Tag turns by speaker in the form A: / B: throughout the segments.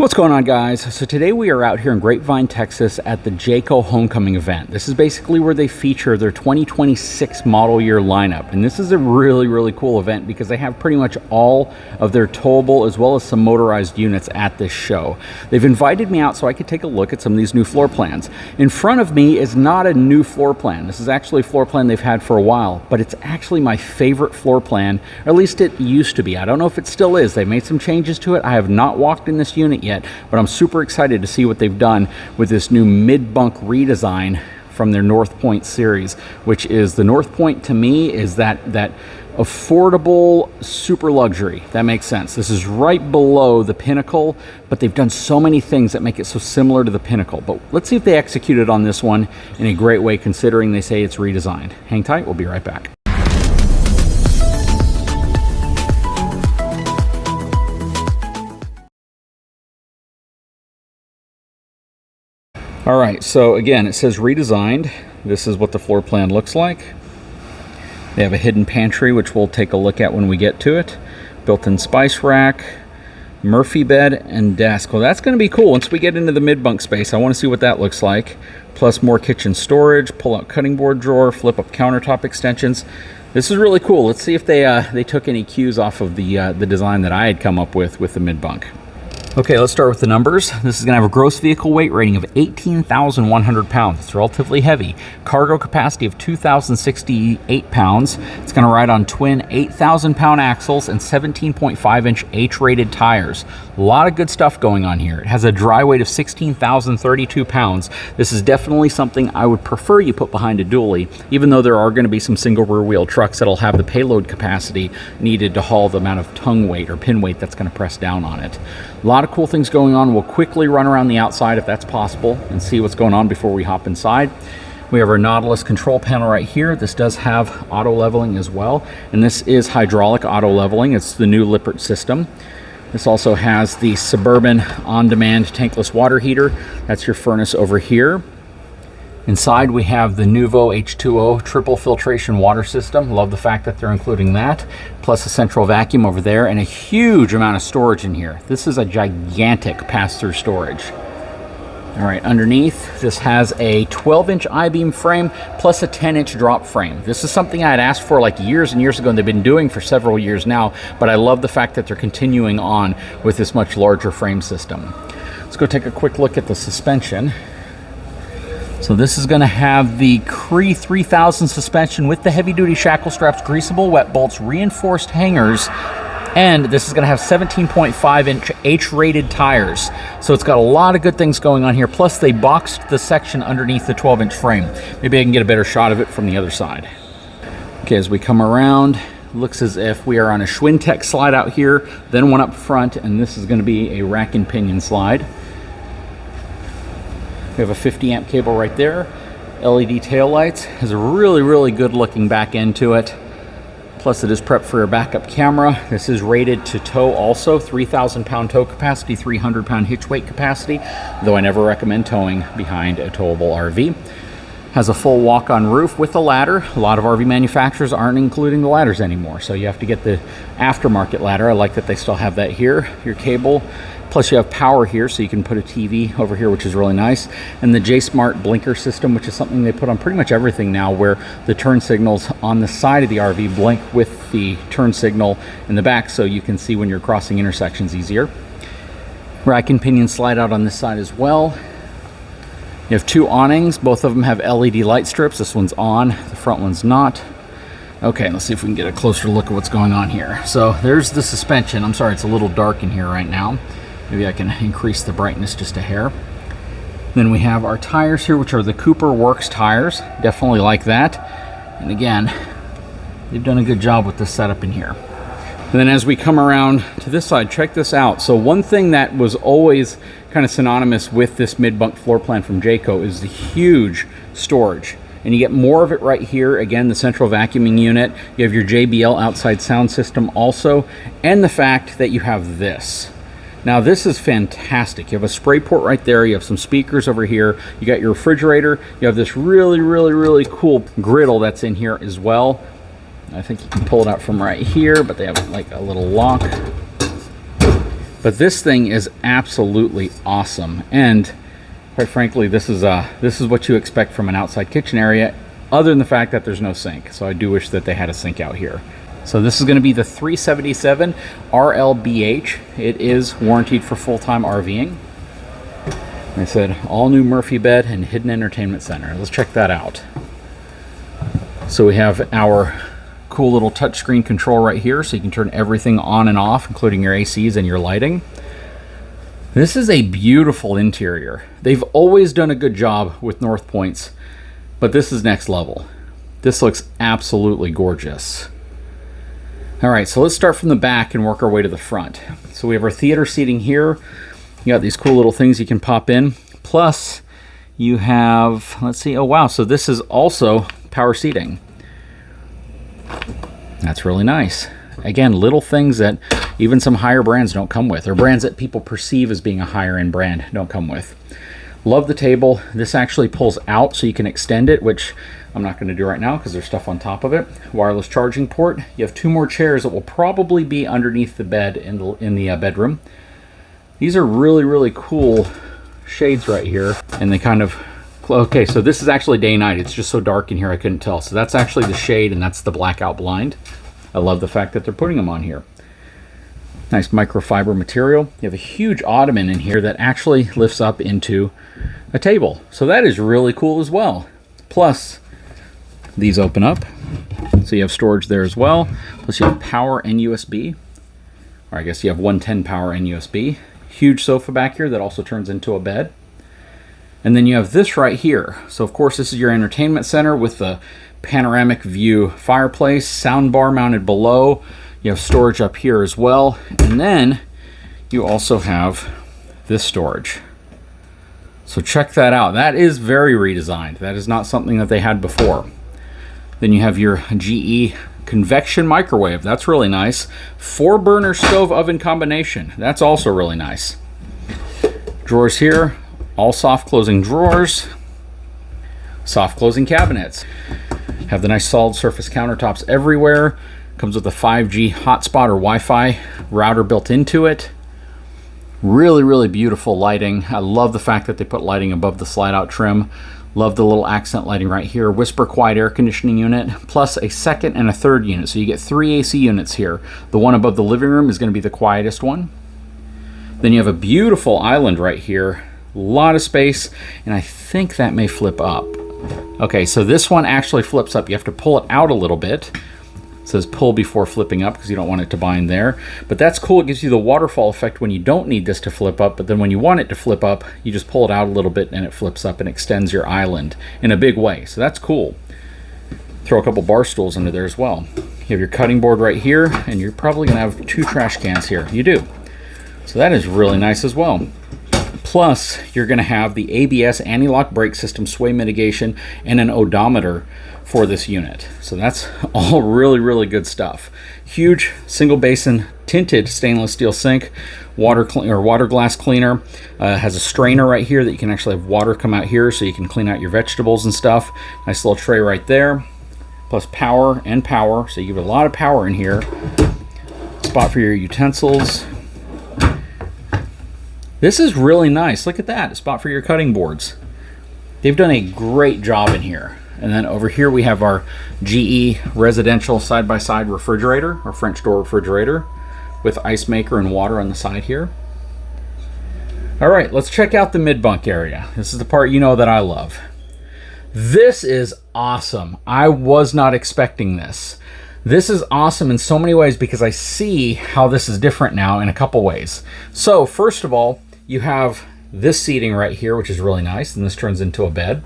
A: What's going on, guys? So today we are out here in Grapevine, Texas at the Jayco homecoming event. This is basically where they feature their 2026 model year lineup. And this is a really cool event because they have pretty much all of their towable as well as some motorized units at this show. They've invited me out so I could take a look at some of these new floor plans. In front of me is not a new floor plan. This is actually a floor plan they've had for a while, but it's actually my favorite floor plan, or at least it used to be. I don't know if it still is. They made some changes to it. I have not walked in this unit yet, but I'm super excited to see what they've done with this new mid-bunk redesign from their Northpoint series, which is the Northpoint to me is that affordable super luxury. That makes sense. This is right below the Pinnacle, but they've done so many things that make it so similar to the Pinnacle. But let's see if they executed on this one in a great way, considering they say it's redesigned. Hang tight, we'll be right back. All right, so again, it says redesigned. This is what the floor plan looks like. They have a hidden pantry, which we'll take a look at when we get to it. Built-in spice rack, Murphy bed, and desk. Well, that's going to be cool. Once we get into the mid-bunk space, I want to see what that looks like. Plus more kitchen storage, pull-out cutting board drawer, flip-up countertop extensions. This is really cool. Let's see if they took any cues off of the design that I had come up with the mid-bunk. Okay, let's start with the numbers. This is going to have a gross vehicle weight rating of 18,100 pounds. It's relatively heavy. Cargo capacity of 2,068 pounds. It's going to ride on twin 8,000-pound axles and 17.5-inch H-rated tires. A lot of good stuff going on here. It has a dry weight of 16,032 pounds. This is definitely something I would prefer you put behind a dually, even though there are going to be some single rear-wheel trucks that'll have the payload capacity needed to haul the amount of tongue weight or pin weight that's going to press down on it. A lot of cool things going on. We'll quickly run around the outside if that's possible and see what's going on before we hop inside. We have our Nautilus control panel right here. This does have auto leveling as well, and this is hydraulic auto leveling. It's the new Lippert system. This also has the Suburban on-demand tankless water heater. That's your furnace over here. Inside we have the Nuvo H2O triple filtration water system. Love the fact that they're including that, plus a central vacuum over there and a huge amount of storage in here. This is a gigantic pass-through storage. All right, underneath this has a 12-inch I-beam frame plus a 10-inch drop frame. This is something I had asked for like years and years ago, and they've been doing for several years now, but I love the fact that they're continuing on with this much larger frame system. Let's go take a quick look at the suspension. So this is going to have the Cree 3000 suspension with the heavy-duty shackle straps, greasable wet bolts, reinforced hangers, and this is going to have 17.5-inch H-rated tires. So it's got a lot of good things going on here. Plus, they boxed the section underneath the 12-inch frame. Maybe I can get a better shot of it from the other side. Okay, as we come around, looks as if we are on a Schwintek slide out here, then one up front, and this is going to be a rack and pinion slide. We have a 50 amp cable right there. LED taillights. Has a really good looking back end to it. Plus it is prepped for a backup camera. This is rated to tow also. 3,000 pound tow capacity, 300 pound hitch weight capacity, though I never recommend towing behind a towable RV. Has a full walk-on roof with a ladder. A lot of RV manufacturers aren't including the ladders anymore, so you have to get the aftermarket ladder. I like that they still have that here. Your cable. Plus you have power here, so you can put a TV over here, which is really nice. And the J-Smart blinker system, which is something they put on pretty much everything now, where the turn signals on the side of the RV blink with the turn signal in the back, so you can see when you're crossing intersections easier. Rack and pinion slide out on this side as well. You have two awnings. Both of them have LED light strips. This one's on, the front one's not. Okay, let's see if we can get a closer look at what's going on here. So there's the suspension. I'm sorry, it's a little dark in here right now. Maybe I can increase the brightness just a hair. Then we have our tires here, which are the Cooper Works tires. Definitely like that. And again, they've done a good job with this setup in here. And then as we come around to this side, check this out. So one thing that was always kind of synonymous with this mid-bunk floor plan from Jayco is the huge storage. And you get more of it right here. Again, the central vacuuming unit. You have your JBL outside sound system also. And the fact that you have this. Now this is fantastic. You have a spray port right there. You have some speakers over here. You got your refrigerator. You have this really cool griddle that's in here as well. I think you can pull it out from right here, but they have like a little lock. But this thing is absolutely awesome. And quite frankly, this is what you expect from an outside kitchen area, other than the fact that there's no sink. So I do wish that they had a sink out here. So this is going to be the 377 RLBH. It is warranted for full-time RVing. I said all new Murphy bed and hidden entertainment center. Let's check that out. So we have our cool little touchscreen control right here, so you can turn everything on and off, including your ACs and your lighting. This is a beautiful interior. They've always done a good job with Northpoints, but this is next level. This looks absolutely gorgeous. All right, so let's start from the back and work our way to the front. So we have our theater seating here. You got these cool little things you can pop in. Plus, you have, let's see, oh wow, so this is also power seating. That's really nice. Again, little things that even some higher brands don't come with, or brands that people perceive as being a higher end brand don't come with. Love the table. This actually pulls out so you can extend it, which I'm not going to do right now because there's stuff on top of it. Wireless charging port. You have 2 more chairs that will probably be underneath the bed in the bedroom. These are really, really cool shades right here, and they kind of, okay, so this is actually day and night. It's just so dark in here I couldn't tell. So that's actually the shade, and that's the blackout blind. I love the fact that they're putting them on here. Nice microfiber material. You have a huge ottoman in here that actually lifts up into a table. So that is really cool as well. Plus, these open up. So you have storage there as well. Plus you have power and USB. Or I guess you have 110 power and USB. Huge sofa back here that also turns into a bed. And then you have this right here. So of course this is your entertainment center with the panoramic view fireplace, sound bar mounted below. You have storage up here as well. And then you also have this storage. So check that out. That is very redesigned. That is not something that they had before. Then you have your GE convection microwave. That's really nice. 4-burner stove oven combination. That's also really nice. Drawers here. All soft closing drawers. Soft closing cabinets. Have the nice solid surface countertops everywhere. Comes with a 5G hotspot or Wi-Fi router built into it. Really, really beautiful lighting. I love the fact that they put lighting above the slide-out trim. Love the little accent lighting right here. Whisper quiet air conditioning unit, plus a second and a third unit. So you get 3 AC units here. The one above the living room is going to be the quietest one. Then you have a beautiful island right here. A lot of space, and I think that may flip up. Okay, so this one actually flips up. You have to pull it out a little bit. It says pull before flipping up because you don't want it to bind there. But that's cool. It gives you the waterfall effect when you don't need this to flip up, but then when you want it to flip up, you just pull it out a little bit and it flips up and extends your island in a big way. So that's cool. Throw a couple bar stools under there as well. You have your cutting board right here, and you're probably going to have 2 trash cans here. You do. So that is really nice as well. Plus, you're going to have the ABS anti-lock brake system, sway mitigation, and an odometer for this unit. So that's all really, really good stuff. Huge single basin tinted stainless steel sink, water glass cleaner. Has a strainer right here that you can actually have water come out here so you can clean out your vegetables and stuff. Nice little tray right there. Plus power and power. So you give it a lot of power in here. Spot for your utensils. This is really nice. Look at that. A spot for your cutting boards. They've done a great job in here. And then over here we have our GE residential side-by-side refrigerator, or French door refrigerator, with ice maker and water on the side here. All right, let's check out the mid-bunk area. This is the part you know that I love. This is awesome. I was not expecting this. This is awesome in so many ways because I see how this is different now in a couple ways. So first of all, you have this seating right here, which is really nice, and this turns into a bed.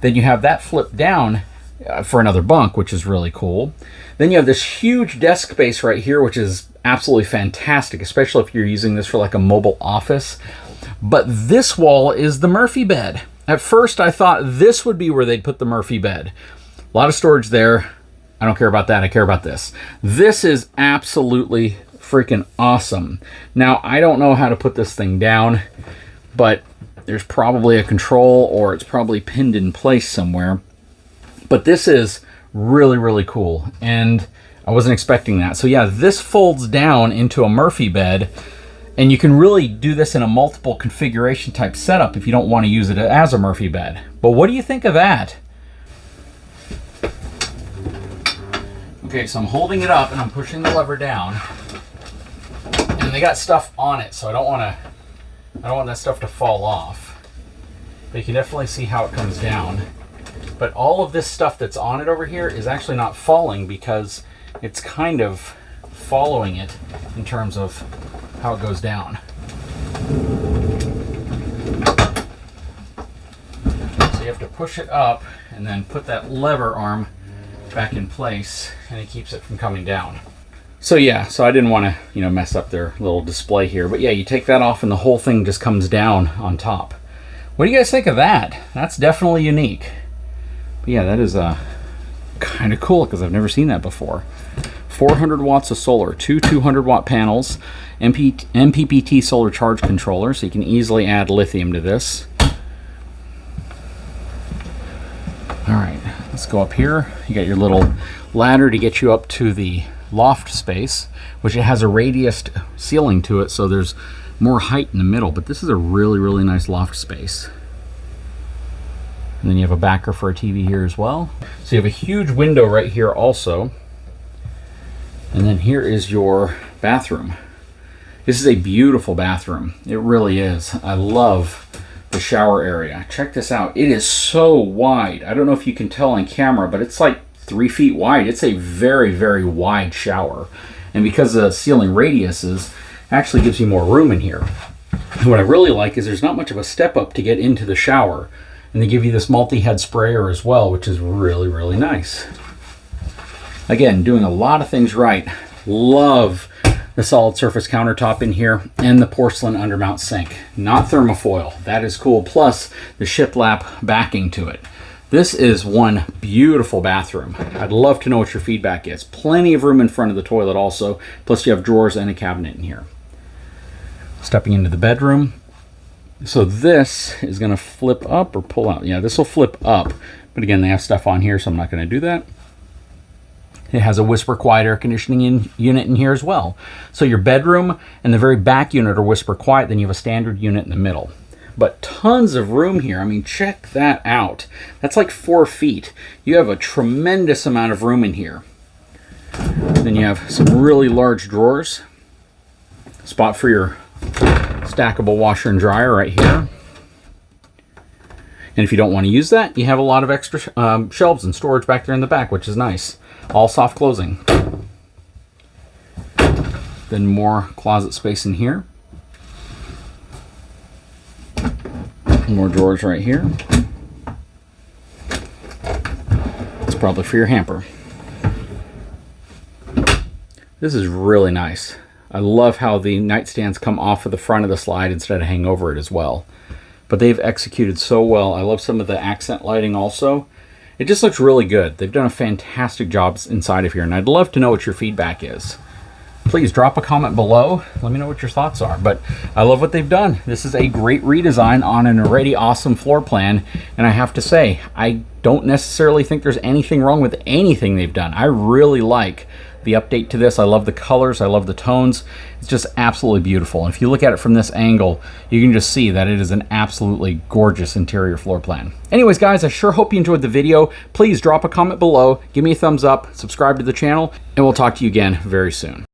A: Then you have that flipped down for another bunk, which is really cool. Then you have this huge desk space right here, which is absolutely fantastic, especially if you're using this for like a mobile office. But this wall is the Murphy bed. At first, I thought this would be where they'd put the Murphy bed. A lot of storage there. I don't care about that. I care about this. This is absolutely freaking awesome. Now, I don't know how to put this thing down, but there's probably a control, or it's probably pinned in place somewhere. But this is really, really cool, and I wasn't expecting that. So yeah, this folds down into a Murphy bed, And you can really do this in a multiple configuration type setup if you don't want to use it as a Murphy bed. But what do you think of that? Okay, so I'm holding it up and I'm pushing the lever down. And they got stuff on it, so I don't want that stuff to fall off. But you can definitely see how it comes down. But all of this stuff that's on it over here is actually not falling because it's kind of following it in terms of how it goes down. So you have to push it up and then put that lever arm back in place, and it keeps it from coming down. So yeah, so I didn't want to, you know, mess up their little display here, but yeah, you take that off and the whole thing just comes down on top. What do you guys think of that? That's definitely unique. But yeah, that is kind of cool because I've never seen that before. 400 watts of solar, two 200-watt panels, MPPT solar charge controller, so you can easily add lithium to this. All right, let's go up here. You got your little ladder to get you up to the loft space, which it has a radiused ceiling to it, so there's more height in the middle, but this is a really, really nice loft space. And then you have a backer for a TV here as well. So you have a huge window right here also. And then here is your bathroom. This is a beautiful bathroom. It really is. I love the shower area. Check this out. It is so wide. I don't know if you can tell on camera, but it's like 3 feet wide. It's a very, very wide shower. And because the ceiling radius actually gives you more room in here. And what I really like is there's not much of a step up to get into the shower. And they give you this multi-head sprayer as well, which is really, really nice. Again, doing a lot of things right. Love the solid surface countertop in here and the porcelain undermount sink. Not thermofoil. That is cool. Plus the shiplap backing to it. This is one beautiful bathroom. I'd love to know what your feedback is. Plenty of room in front of the toilet also. Plus you have drawers and a cabinet in here. Stepping into the bedroom. So this is going to flip up or pull out. Yeah, this will flip up. But again, they have stuff on here, so I'm not going to do that. It has a Whisper Quiet air conditioning unit in here as well. So your bedroom and the very back unit are Whisper Quiet, then you have a standard unit in the middle. But tons of room here. I mean, check that out. That's like 4 feet. You have a tremendous amount of room in here. Then you have some really large drawers. Spot for your stackable washer and dryer right here. And if you don't want to use that, you have a lot of extra shelves and storage back there in the back, which is nice. All soft closing. Then more closet space in here. More drawers right here. It's probably for your hamper. This is really nice. I love how the nightstands come off of the front of the slide instead of hang over it as well. But they've executed so well. I love some of the accent lighting also. It just looks really good. They've done a fantastic job inside of here, and I'd love to know what your feedback is. Please drop a comment below. Let me know what your thoughts are. But I love what they've done. This is a great redesign on an already awesome floor plan. And I have to say, I don't necessarily think there's anything wrong with anything they've done. I really like the update to this. I love the colors. I love the tones. It's just absolutely beautiful. And if you look at it from this angle, you can just see that it is an absolutely gorgeous interior floor plan. Anyways, guys, I sure hope you enjoyed the video. Please drop a comment below, give me a thumbs up, subscribe to the channel, and we'll talk to you again very soon.